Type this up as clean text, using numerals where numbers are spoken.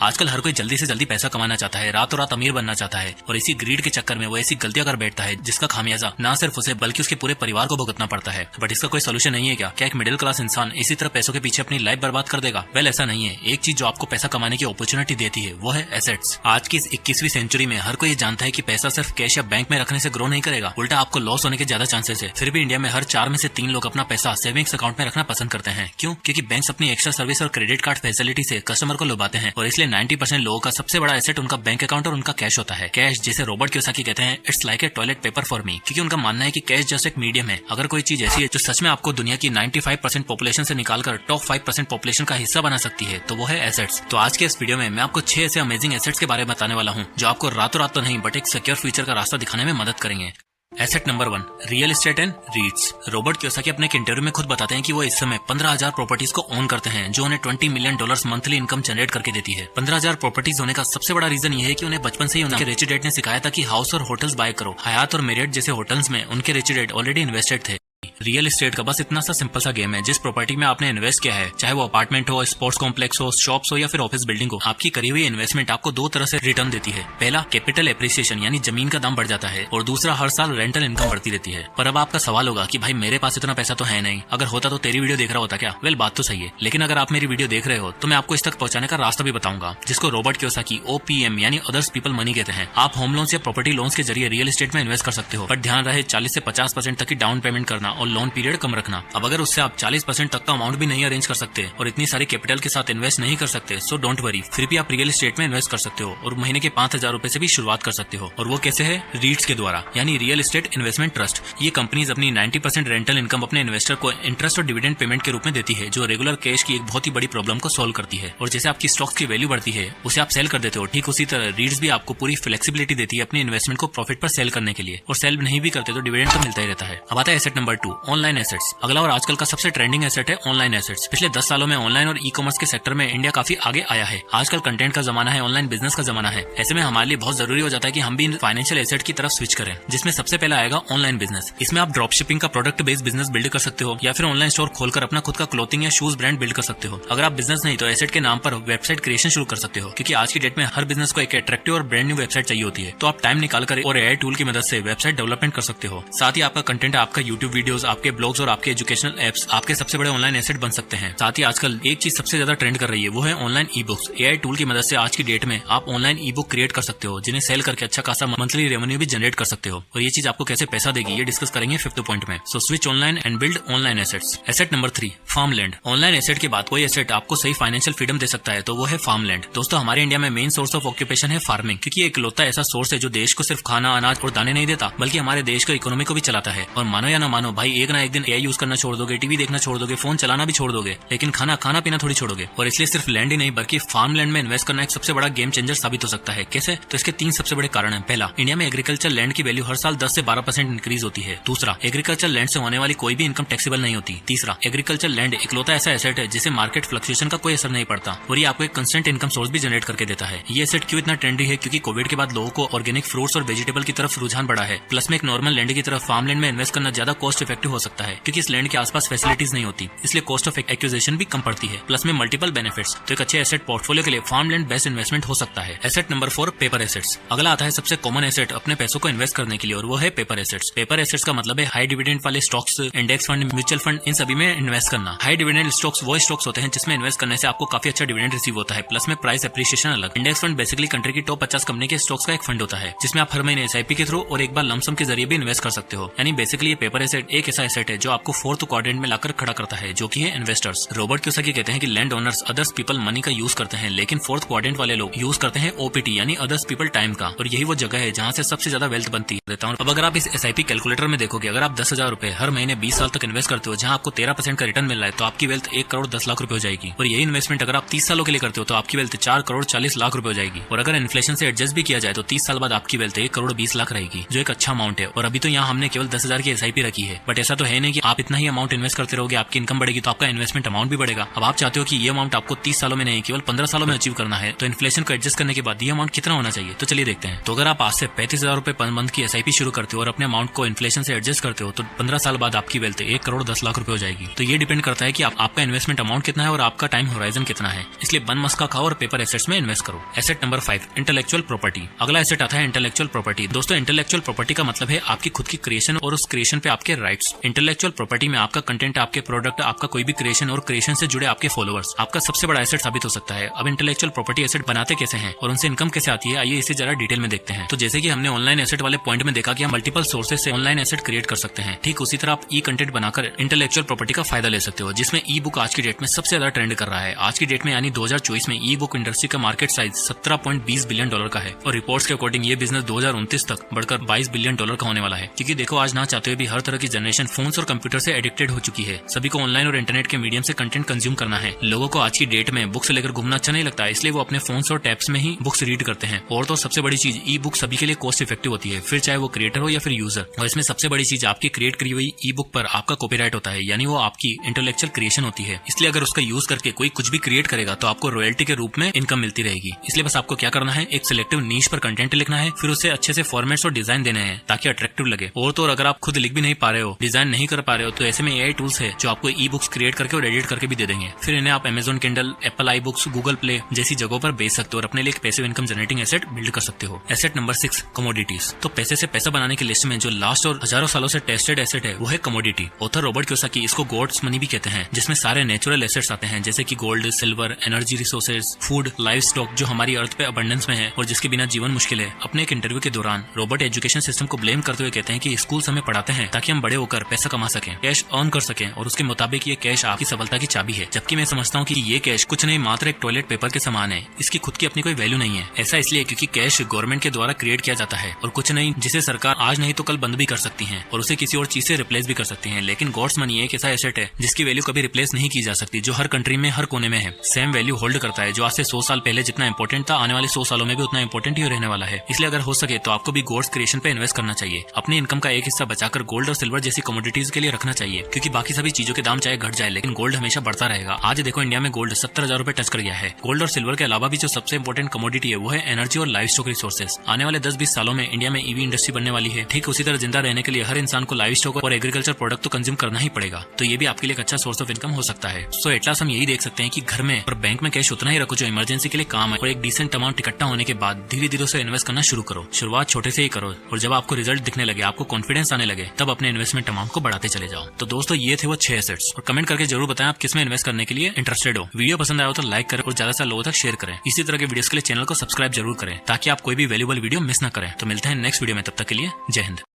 आजकल हर कोई जल्दी से जल्दी पैसा कमाना चाहता है, रातों रात अमीर बनना चाहता है और इसी ग्रीड के चक्कर में वो ऐसी गलतियां कर बैठता है जिसका खामियाजा ना सिर्फ उसे बल्कि उसके पूरे परिवार को भुगतना पड़ता है। बट इसका कोई सोल्यूशन नहीं है क्या? एक मिडिल क्लास इंसान इसी तरह पैसों के पीछे अपनी लाइफ बर्बाद कर देगा? वेल, ऐसा नहीं है। एक चीज जो आपको पैसा कमाने की अपॉर्चुनिटी देती है वो है एसेट्स। आज की इस 21वीं सेंचुरी में हर कोई ये जानता है कि पैसा सिर्फ कैश या बैंक में रखने से ग्रो नहीं करेगा, उल्टा आपको लॉस होने के ज्यादा चांसेस है। फिर भी इंडिया में हर 4 में से 3 लोग अपना पैसा सेविंग्स अकाउंट में रखना पसंद करते हैं। क्यों? क्योंकि बैंक्स अपनी एक्स्ट्रा सर्विस और क्रेडिट कार्ड फैसिलिटी से कस्टमर को लुभाते हैं और इसलिए 90% लोगों का सबसे बड़ा एसेट उनका बैंक अकाउंट और उनका कैश होता है। कैश, जिसे रॉबर्ट कियोसाकी कहते हैं, it's like a toilet paper for me, क्योंकि उनका मानना है कि कैश जस्ट एक मीडियम है। अगर कोई चीज ऐसी है जो सच में आपको दुनिया की 95% पॉपुलेशन से निकालकर टॉप 5% पॉपुलेशन का हिस्सा बना सकती है तो वो है एसेट्स। तो आज के इस वीडियो में मैं आपको 6 ऐसे अमेजिंग एसेट्स के बारे में बताने वाला हूँ जो आपको रातों रात तो नहीं बट एक सिक्योर फ्यूचर का रास्ता दिखाने में मदद करेंगे। Asset number 1, real estate and रीट्स। Robert Kiyosaki अपने एक इंटरव्यू में खुद बताते हैं कि वो इस समय 15,000 प्रॉपर्टीज को ओन करते हैं जो उन्हें $20 मिलियन मंथली इनकम जनरेट करके देती है। 15,000 प्रॉपर्टीज होने का सबसे बड़ा रीजन ये है कि उन्हें बचपन से ही उनके रिच डैड ने सिखाया था कि हाउस और होटल्स बाय करो। हयात और मेरियट जैसे होटल्स में उनके रिच डैड ऑलरेडी इन्वेस्टेड थे। रियल एस्टेट का बस इतना सा सिंपल सा गेम है, जिस प्रॉपर्टी में आपने इन्वेस्ट किया है, चाहे वो अपार्टमेंट हो, स्पोर्ट्स कॉम्प्लेक्स हो, शॉप्स हो या फिर ऑफिस बिल्डिंग हो, आपकी करी हुई इन्वेस्टमेंट आपको 2 तरह से रिटर्न देती है। पहला, कैपिटल एप्रिसिएशन यानी जमीन का दाम बढ़ जाता है और दूसरा, हर साल रेंटल इनकम बढ़ती रहती है। पर अब आपका सवाल होगा कि भाई मेरे पास इतना पैसा तो है नहीं, अगर होता तो तेरी वीडियो देख रहा होता क्या? वेल, बात तो सही है, लेकिन अगर आप मेरी वीडियो देख रहे हो तो मैं आपको इस तक पहुंचाने का रास्ता भी बताऊंगा, जिसको रॉबर्ट कियोसाकी OPM यानी अदर्स पीपल मनी कहते हैं। आप होम लोन्स या प्रॉपर्टी लोन्स के जरिए रियल एस्टेट में इन्वेस्ट कर सकते हो, बट ध्यान रहे 40 से 50% तक की डाउन पेमेंट करना और लोन पीरियड कम रखना। अब अगर उससे आप 40% तक का अमाउंट भी नहीं अरेंज कर सकते और इतनी सारी कैपिटल के साथ इन्वेस्ट नहीं कर सकते, सो डोंट वरी, फिर भी आप रियल एस्टेट में इन्वेस्ट कर सकते हो और महीने के 5,000 रुपए से भी शुरुआत कर सकते हो। और वो कैसे है? रीट्स के द्वारा, यानी रियल एस्टेट इन्वेस्टमेंट ट्रस्ट। ये कंपनीज अपनी 90% रेंटल इनकम अपने इन्वेस्टर को इंटरेस्ट और डिविडेंड पेमेंट के रूप में देती है, जो रेगुलर कैश की एक बहुत ही बड़ी प्रॉब्लम को सोल्व करती है। और जैसे आपकी स्टॉक्स की वैल्यू बढ़ती है, उसे आप सेल कर देते हो, ठीक उसी तरह रीट्स भी आपको पूरी फ्लेक्सिबिलिटी देती है अपनी इन्वेस्टमेंट को प्रॉफिट पर सेल करने के लिए, और सेल नहीं भी करते तो डिविडेंड तो मिलता ही रहता है। अब आता है एसेट नंबर 2, ऑनलाइन एसेट्स। अगला और आजकल का सबसे ट्रेंडिंग एसेट है ऑनलाइन एसेट्स। पिछले 10 सालों में ऑनलाइन और ई-कॉमर्स के सेक्टर में इंडिया काफी आगे आया है। आजकल कंटेंट का जमाना है, ऑनलाइन बिजनेस का जमाना है। ऐसे में हमारे लिए बहुत जरूरी हो जाता है कि हम भी फाइनेंशियल एसेट की तरफ स्विच करें, जिसमें सबसे पहला आएगा ऑनलाइन बिजनेस। इसमें आप ड्रॉप शिपिंग का प्रोडक्ट बेस्ड बिजनेस बिल्ड कर सकते हो या फिर ऑनलाइन स्टोर खोलकर अपना खुद का क्लोथिंग या शूज ब्रांड बिल्ड कर सकते हो। अगर आप बिजनेस नहीं तो एसेट के नाम पर वेबसाइट क्रिएशन शुरू कर सकते हो, क्योंकि आज की डेट में हर बिजनेस को एक अट्रैक्टिव और ब्रांड न्यू वेबसाइट चाहिए होती है। तो आप टाइम निकालकर और AI टूल की मदद से वेबसाइट डेवलपमेंट कर सकते हो। साथ ही आपका कंटेंट, आपका यूट्यूब वीडियोस, आपके ब्लॉग्स और आपके एजुकेशनल एप्स आपके सबसे बड़े ऑनलाइन एसेट बन सकते हैं। साथ ही आजकल एक चीज सबसे ज्यादा ट्रेंड कर रही है, वो है online e books. AI tool की मदद से आज की डेट में आप ऑनलाइन ई बुक क्रिएट कर सकते हो, जिन्हें सेल करके अच्छा खासा मंथली रेवेन्यू भी जनरेट कर सकते हो। और ये चीज आपको कैसे पैसा देगी ये डिस्कस करेंगे 5th पॉइंट में। So switch online and build online assets. Asset number 3, farm land. Online asset के बाद कोई एसेट आपको सही फाइनेंशियल फ्रीडम दे सकता है तो वो है फार्म लैंड। दोस्तों, हमारे इंडिया में मेन सोर्स ऑफ ऑक्यूपेशन है फार्मिंग, क्योंकि एक इकलौता ऐसा सोर्स है जो देश को सिर्फ खाना, अनाज और दाने नहीं देता, बल्कि हमारे देश की इकोनॉमी को भी चलाता है। और मानो या ना मानो भाई, एक ना एक दिन AI यूज करना छोड़ दोगे, टीवी देखना छोड़ दोगे, फोन चलाना भी छोड़ दोगे, लेकिन खाना पीना थोड़ी छोड़ोगे। और इसलिए सिर्फ लैंड ही नहीं बल्कि फार्म लैंड में इन्वेस्ट करना एक सबसे बड़ा गेम चेंजर साबित हो सकता है। कैसे? तो इसके 3 सबसे बड़े कारण हैं। पहला, इंडिया में एग्रीकल्चर लैंड की वैल्यू हर साल 10 से 12% इंक्रीज होती है। दूसरा, एग्रीकल्चर लैंड से होने वाली कोई भी इनकम टैक्सेबल नहीं होती। तीसरा, एग्रीकल्चर लैंड इकलौता ऐसा एसेट है जिसे मार्केट फ्लक्चुएशन का कोई असर नहीं पड़ता और ये आपको एक कंस्टेंट इनकम सोर्स भी जनरेट करके देता है। ये एसेट क्यों इतना ट्रेंडी है? क्योंकि कोविड के बाद लोगों को ऑर्गेनिक फ्रूट्स और वेजिटेबल की तरफ रुझान बढ़ा है। प्लस में एक नॉर्मल लैंड की तरफ फार्म लैंड में इन्वेस्ट करना ज्यादा कॉस्ट इफेक्टिव हो सकता है, क्योंकि इस लैंड के आसपास फैसिलिटीज नहीं होती, इसलिए कॉस्ट ऑफ एक्विजिशन भी कम पड़ती है। प्लस में मल्टीपल बेनिफिट्स, तो एक अच्छे एसेट पोर्टफोलियो के लिए फार्म लैंड बेस्ट इन्वेस्टमेंट हो सकता है। Asset number 4, paper assets. अगला आता है सबसे कॉमन एसेट अपने पैसों को इन्वेस्ट करने के लिए, और वो है पेपर एसेट्स। पेपर एसेट्स का मतलब है हाई डिविडेंड वाले stocks, index fund, mutual fund, इन सभी में इन्वेस्ट करना। हाई डिविडेंड स्टॉक्स वो स्टॉक्स होते हैं जिसमें इन्वेस्ट करने से आपको काफी अच्छा डिविडेंड रिसीव होता है, प्लस में प्राइस एप्रिसिएशन अलग। इंडेक्स फंड बेसिकली कंट्री की टॉप 50 कंपनी के स्टॉक्स का एक फंड होता है, जिसमें आप हर महीने SIP के थ्रू और एक बार लमसम के जरिए भी इन्वेस्ट कर सकते हो। यानी बेसिकली ये पेपर एसेट एक ऐसा एसेट है जो आपको 4th क्वाड्रेंट में लाकर खड़ा करता है, जो कि है इन्वेस्टर्स। रॉबर्ट कियोसाकी कहते हैं कि land owners others people money का यूज करते हैं, लेकिन 4th क्वाड्रेंट वाले लोग यूज करते हैं OPT यानी अदर्स पीपल टाइम का, और यही वो जगह है जहाँ से सबसे ज्यादा वेल्थ बनती है। अब अगर आप इस SIP कैलकुलेटर में देखोगे, अगर आप 10,000 रुपए हर महीने 20 साल तक इन्वेस्ट करते हो, जहाँ आपको 13% का रिटर्न मिल रहा है, तो आपकी वेल्थ 1 करोड़ 10 लाख रुपए हो जाएगी। और यही इन्वेस्टमेंट अगर आप 30 सालों के लिए करते हो तो आपकी वेल्थ 4 करोड़ 40 लाख रुपए हो जाएगी। और अगर इन्फ्लेशन से एडजस्ट भी किया जाए तो 30 साल बाद आपकी वेल्थ 1 करोड़ 20 लाख रहेगी, जो एक अच्छा अमाउंट है। और अभी तो यहाँ हमने केवल 10,000 की SIP रखी है, बट ऐसा तो है नहीं कि आप इतना ही अमाउंट इन्वेस्ट करते रहोगे, आपकी इनकम बढ़ेगी तो आपका इन्वेस्टमेंट अमाउंट भी बढ़ेगा। अब आप चाहते हो कि ये अमाउंट आपको 30 सालों में नहीं केवल 15 सालों में अचीव करना है, तो इन्फ्लेशन को एडजस्ट करने के बाद ये अमाउंट कितना होना चाहिए, तो चलिए देखते हैं। तो अगर आप आज से 35,000 रुपए पर मंथ की SIP शुरू करते हो और अपने अमाउंट को इन्फ्लेशन से एडजस्ट करते हो तो 15 साल बाद आपकी वेल्थ 1 करोड़ 10 लाख रुपए हो जाएगी। तो ये डिपेंड करता है कि आपका इन्वेस्टमेंट अमाउंट कितना है और आपका टाइम होराइजन कितना है। इसलिए बन मस्का खाओ और पेपर एसेट्स में इन्वेस्ट करो। Asset number 5, intellectual property. अगला एसेट आता है इंटेलेक्चुअल प्रॉपर्टी। दोस्तों, इंटेलेक्चुअल प्रॉपर्टी का मतलब है आपकी खुद की क्रिएशन और उस क्रिएशन पे आपके राइट्स। इंटेलेक्चुअल प्रॉपर्टी में आपका कंटेंट, आपके प्रोडक्ट, आपका कोई भी क्रिएशन और क्रिएशन से जुड़े आपके फॉलोअर्स आपका सबसे बड़ा एसेट साबित हो सकता है। अब इंटेलेक्चुअल प्रॉपर्टी एसेट बनाते कैसे हैं और उनसे इनकम कैसे आती है, आइए इसे जरा डिटेल में देखते हैं। तो जैसे कि हमने ऑनलाइन एसेट वाले पॉइंट में देखा कि हम मल्टीपल सोर्सेज से ऑनलाइन एसेट क्रिएट कर सकते हैं, ठीक उसी तरह आप ई कंटेंट बनाकर इंटेलेक्चुअल प्रॉपर्टी का फायदा ले सकते हो, जिसमें ई बुक आज की डेट में सबसे ज्यादा ट्रेंड कर रहा है। आज की डेट में यानी 2024 में ई बुक इंडस्ट्री का मार्केट साइज $17.20 बिलियन का है और रिपोर्ट्स के अकॉर्डिंग ये बिजनेस 2029 तक बढ़कर $22 बिलियन का होने वाला है। क्योंकि देखो, आज ना चाहते हुए भी हर तरह की जनरेशन फोन्स और कंप्यूटर से एडिक्टेड हो चुकी है। सभी को ऑनलाइन और इंटरनेट के मीडियम से कंटेंट कंज्यूम करना है। लोगों को आज की डेट में बुक्स लेकर घूमना अच्छा नहीं लगता है, इसलिए वो अपने फोन्स और टैब्स में ही बुक्स रीड करते हैं। और तो सबसे बड़ी चीज, ई बुक सभी के लिए कॉस्ट इफेक्टिव होती है, फिर चाहे वो क्रिएटर हो या फिर यूजर। और इसमें सबसे बड़ी चीज, आपकी क्रिएट करी हुई ई बुक पर आपका कॉपीराइट होता है, यानी वो आपकी इंटेलेक्चुअल क्रिएशन होती है। इसलिए अगर उसका यूज करके कोई कुछ भी क्रिएट करेगा तो आपको रॉयल्टी के रूप में इनकम मिलती रहेगी। इसलिए बस आपको क्या करना है, एक सिलेक्टिव नीश पर कंटेंट लिखना है, फिर उसे अच्छे से फॉर्मेट्स और डिजाइन देने हैं ताकि अट्रैक्टिव लगे। और तो अगर आप खुद लिख भी नहीं पा रहे हो, डिजाइन नहीं कर पा रहे हो, तो ऐसे में AI टूल्स है जो आपको ई बुक्स क्रिएट करके और एडिट करके भी दे देंगे। फिर इन्हें आप Amazon Kindle, Apple iBooks, Google Play जैसी जगहों पर बेच सकते हो और अपने लिए एक passive income generating asset build कर सकते हो। Asset number 6, commodities. तो पैसे से पैसा बनाने की लिस्ट में जो लास्ट और हजारों सालों से टेस्टेड एसेट है वो है कमोडिटी। ऑथर रॉबर्ट कियोसाकी इसको गॉड्स मनी भी कहते हैं, जिसमें सारे नेचुरल एसेट्स आते हैं जैसे कि gold, silver, energy resources, food, life stock जो हमारी अर्थ पे अबंडेंस में है और जिसके बिना जीवन मुश्किल है। अपने एक इंटरव्यू के दौरान रॉबर्ट एजुकेशन सिस्टम को ब्लेम करते हुए कहते हैं कि स्कूल हमें पढ़ाते हैं ताकि हम बड़े होकर पैसा कमा सकें, कैश अर्न कर सकें और उसके मुताबिक ये कैश आपकी सफलता की चाबी है। जबकि मैं समझता हूँ कि ये कैश कुछ नहीं, मात्र एक टॉयलेट पेपर के समान है, इसकी खुद की अपनी कोई वैल्यू नहीं है। ऐसा इसलिए क्योंकि कैश गवर्नमेंट के द्वारा क्रिएट किया जाता है और कुछ नहीं जिसे सरकार आज नहीं तो कल बंद भी कर सकती है और उसे किसी और चीज से रिप्लेस भी कर सकती है। लेकिन गॉड्स मनी एक ऐसा एसेट है जिसकी वैल्यू कभी रिप्लेस नहीं की जा सकती, जो हर कंट्री में हर कोने में है, सेम वैल्यू होल्ड करता है, जो आज से 100 साल पहले जितना इंपॉर्टेंट था आने वाले 100 सालों में भी उतना इंपॉर्टेंट ही रहने वाला है। इसलिए अगर हो सके तो आपको भी गोल्ड क्रिएशन पे इन्वेस्ट करना चाहिए। अपनी इनकम का एक हिस्सा बचाकर गोल्ड और सिल्वर जैसी कमोडिटीज के लिए रखना चाहिए, क्योंकि बाकी सभी चीजों के दाम चाहे घट जाए लेकिन गोल्ड हमेशा बढ़ता रहेगा। आज देखो, इंडिया में गोल्ड 70,000 रुपए टच कर गया है। गोल्ड और सिल्वर के अलावा भी जो सबसे इंपॉर्टेंट कमोडिटी है वो है एनर्जी और लाइफ स्टॉक रिसोर्सेज। आने वाले 10-20 सालों में इंडिया में ईवी इंडस्ट्री बनने वाली है। ठीक उसी तरह जिंदा रहने के लिए हर इंसान को लाइफ स्टॉक और एग्रीकल्चर प्रोडक्ट तो कंज्यूम करना ही पड़ेगा, तो ये भी आपके लिए एक अच्छा सोर्स ऑफ इनकम हो सकता है। सो एट लास्ट हम यही देख सकते हैं कि घर में और बैंक में कैश उतना ही रखो जो इमरजेंसी के लिए काम है और एक डिसेंट अमाउंट इकट्ठा होने के बाद धीरे धीरे उसे इन्वेस्ट करना शुरू करो। शुरुआत छोटे से ही करो और जब आपको रिजल्ट दिखने लगे, आपको कॉन्फिडेंस आने लगे, तब अपने इन्वेस्टमेंट अमाउंट को बढ़ाते चले जाओ। तो दोस्तों, ये थे वो 6 एसेट्स और कमेंट करके जरूर बताएं आप किसमें इन्वेस्ट करने के लिए इंटरेस्टेड हो। वीडियो पसंद आया हो तो लाइक करें और ज्यादा से लोगों तक शेयर करें। इसी तरह के वीडियोस के लिए चैनल को सब्सक्राइब जरूर करें ताकि आप कोई भी वैल्यूएबल वीडियो मिस ना करें। तो मिलते हैं नेक्स्ट वीडियो में, तब तक के लिए जय हिंद।